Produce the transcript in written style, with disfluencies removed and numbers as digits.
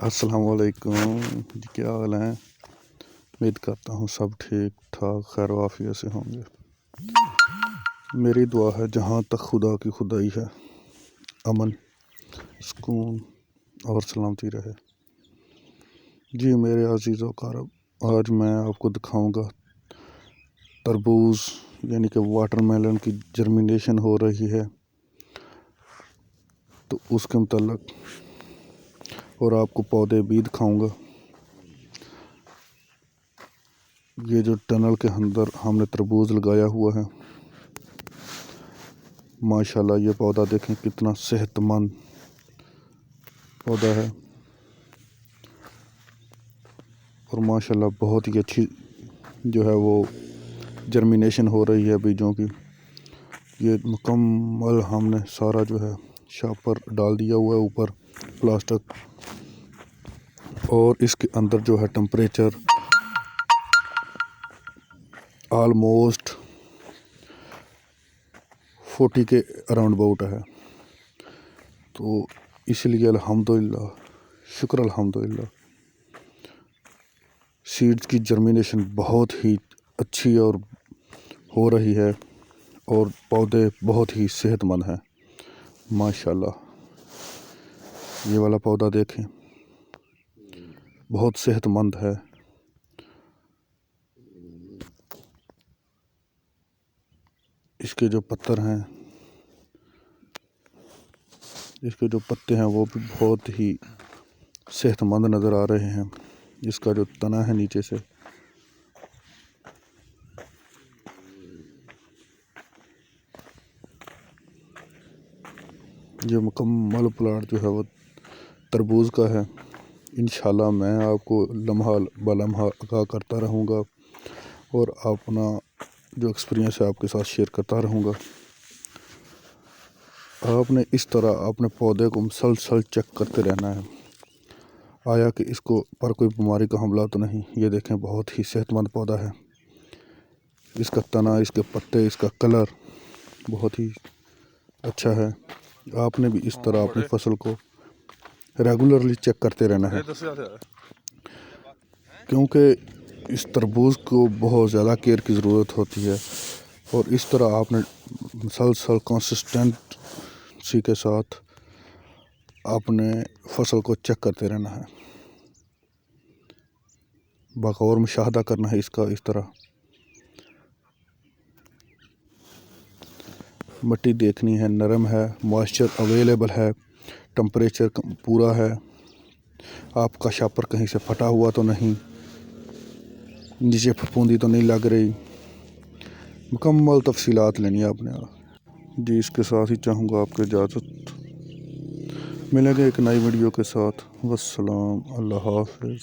السلام علیکم جی، کیا حال ہیں؟ امید کرتا ہوں سب ٹھیک ٹھاک خیر و عافیت سے ہوں گے۔ میری دعا ہے جہاں تک خدا کی خدائی ہے، امن، سکون اور سلامتی رہے۔ جی میرے عزیز و اقارب، آج میں آپ کو دکھاؤں گا تربوز یعنی کہ واٹر میلن کی جرمینیشن ہو رہی ہے، تو اس کے متعلق اور آپ کو پودے بھی دکھاؤں گا۔ یہ جو ٹنل کے اندر ہم نے تربوز لگایا ہوا ہے، ماشاءاللہ یہ پودا دیکھیں کتنا صحت مند پودا ہے، اور ماشاءاللہ بہت ہی اچھی جو ہے وہ جرمینیشن ہو رہی ہے بیجوں کی۔ یہ مکمل ہم نے سارا جو ہے شاپر ڈال دیا ہوا ہے اوپر پلاسٹک، اور اس کے اندر جو ہے ٹمپریچر آلموسٹ 40 کے اراؤنڈ باؤٹ ہے، تو اس لیے الحمدللہ، شکر الحمدللہ، سیڈز کی جرمینیشن بہت ہی اچھی اور ہو رہی ہے، اور پودے بہت ہی صحت مند ہیں ماشاءاللہ۔ یہ والا پودا دیکھیں بہت صحت مند ہے، اس کے جو پتر ہیں، اس کے جو پتے ہیں وہ بھی بہت ہی صحت مند نظر آ رہے ہیں۔ اس کا جو تنا ہے نیچے سے، یہ مکمل پلاٹ جو ہے وہ تربوز کا ہے۔ انشاءاللہ میں آپ کو لمحہ بلمحہ آگاہ کرتا رہوں گا، اور اپنا جو ایکسپیرینس ہے آپ کے ساتھ شیئر کرتا رہوں گا۔ آپ نے اس طرح اپنے پودے کو مسلسل چیک کرتے رہنا ہے، آیا کہ اس کو پر کوئی بیماری کا حملہ تو نہیں۔ یہ دیکھیں بہت ہی صحت مند پودا ہے، اس کا تنا، اس کے پتے، اس کا کلر بہت ہی اچھا ہے۔ آپ نے بھی اس طرح اپنی فصل کو ریگولرلی چیک کرتے رہنا ہے، کیونکہ اس تربوز کو بہت زیادہ کیئر کی ضرورت ہوتی ہے، اور اس طرح آپ نے مسلسل کنسسٹنسی کے ساتھ اپنے فصل کو چیک کرتے رہنا ہے، بغور مشاہدہ کرنا ہے اس کا۔ اس طرح مٹی دیکھنی ہے، نرم ہے، موئسچر اویلیبل ہے، ٹمپریچر پورا ہے، آپ کا شاپر کہیں سے پھٹا ہوا تو نہیں، نیچے پھپھوندی تو نہیں لگ رہی، مکمل تفصیلات لینی ہے آپ نے۔ جی اس کے ساتھ ہی چاہوں گا آپ کو اجازت، ملیں گے ایک نئی ویڈیو کے ساتھ۔ والسلام، اللہ حافظ۔